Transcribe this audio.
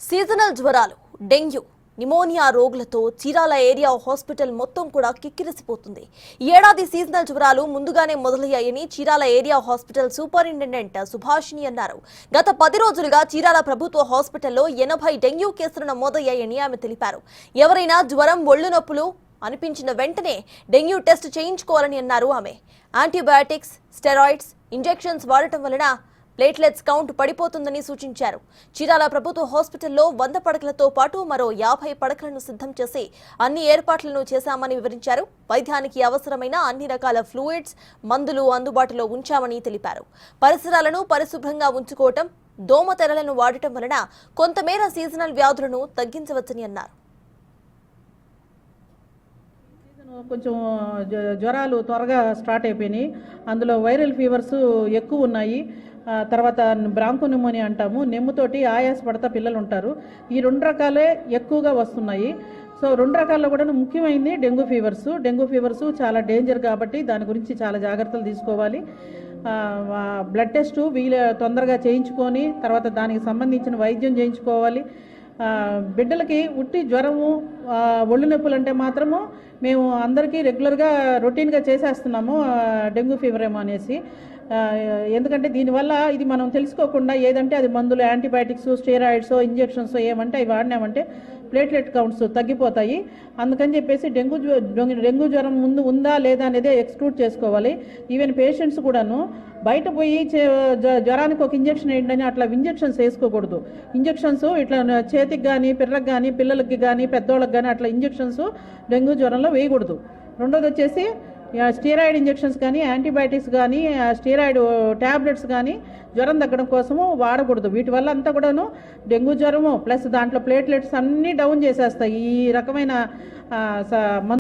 Seasonal జ్వరాలు, dengue, pneumonia రోగులతో Chirala area hospital మొత్తం కూడా కిక్కిరిసిపోతుంది. ఈ ఏడాది సీజనల్ జ్వరాలు ముందుగానే మొదలయ్యాయని Chirala area hospital superintendent Subhashini అన్నారు. గత 10 రోజులుగా చీరాల ప్రభుత్వ హాస్పిటల్లో 80 డెంగ్యూ కేసులు నమోదయ్యాయని ఆమె తెలిపారు. ఎవరైనా జ్వరం, ఒళ్ళు నొప్పులు అనిపించిన వెంటనే డెంగ్యూ టెస్ట్ చేయించుకోవాలని అన్నారు ఆమె. యాంటీబయాటిక్స్, స్టెరాయిడ్స్, ఇంజెక్షన్స్ వాడటం వలన ప్లేట్లెట్స్ కౌంట్ పడిపోతుందని సూచించారు. చీరాల ప్రభుత్వ హాస్పిటల్లో 100 పడకలతో పాటు మరో 50 పడకలను సిద్ధం చేసి అన్ని ఏర్పాట్లను చేశామని వివరించారు. వైద్యానికి అవసరమైన అన్ని రకాల ఫ్లూయిడ్స్, మందులు అందుబాటులో ఉంచామని తెలిపారు. పరిసరాలను పరిశుభ్రంగా ఉంచుకోవటం, దోమ తెరలను వాడటం వలన కొంతమేర సీజనల్ వ్యాధులను తగ్గించవచ్చని అన్నారు. కొంచెం జ్వరాలు త్వరగా స్టార్ట్ అయిపోయినాయి. అందులో వైరల్ ఫీవర్స్ ఎక్కువ ఉన్నాయి. తర్వాత బ్రాంకోనిమోనియా అంటాము, నెమ్ముతోటి ఆయాసపడతా పిల్లలు ఉంటారు. ఈ 2 రకాలే ఎక్కువగా వస్తున్నాయి. సో 2 రకాల్లో కూడా ముఖ్యమైనది డెంగ్యూ ఫీవర్స్ చాలా డేంజర్ కాబట్టి దాని గురించి చాలా జాగ్రత్తలు తీసుకోవాలి. బ్లడ్ టెస్ట్ తొందరగా చేయించుకొని తర్వాత దానికి సంబంధించిన వైద్యం చేయించుకోవాలి. బిడ్డలకి ఉట్టి జ్వరము, ఒళ్ళు నొప్పులు అంటే మాత్రము మేము అందరికీ రెగ్యులర్గా రొటీన్గా చేసేస్తున్నాము డెంగ్యూ ఫీవర్ ఏమో అనేసి. ఎందుకంటే దీనివల్ల ఇది మనం తెలుసుకోకుండా ఏదంటే అది మందులు, యాంటీబయాటిక్స్, స్టెరాయిడ్స్, ఇంజెక్షన్స్ ఏమంటే అవి వాడినామంటే ప్లేట్లెట్ కౌంట్స్ తగ్గిపోతాయి. అందుకని చెప్పేసి డెంగ్యూ జ్వరం ముందు ఉందా లేదా అనేది ఎక్స్క్లూడ్ చేసుకోవాలి. ఈవెన్ పేషెంట్స్ కూడాను బయట పోయి జ్వరానికి ఒక ఇంజెక్షన్ వేయండి అట్లా ఇంజెక్షన్స్ వేసుకోకూడదు. ఇంజెక్షన్స్ ఇట్లా చేతికి కానీ, పిర్రకు కానీ, పిల్లలకి కానీ, పెద్దోళ్ళకి కానీ అట్లా ఇంజెక్షన్స్ డెంగ్యూ జ్వరంలో వేయకూడదు. రెండోది వచ్చేసి స్టెరాయిడ్ ఇంజెక్షన్స్ కానీ, యాంటీబయాటిక్స్ కానీ, స్టెరాయిడ్ ట్యాబ్లెట్స్ కానీ జ్వరం తగ్గడం కోసము వాడకూడదు. వీటి వల్ల అంతా కూడాను డెంగ్యూ జ్వరము ప్లస్ దాంట్లో ప్లేట్లెట్స్ అన్నీ డౌన్ చేసేస్తాయి. ఈ రకమైన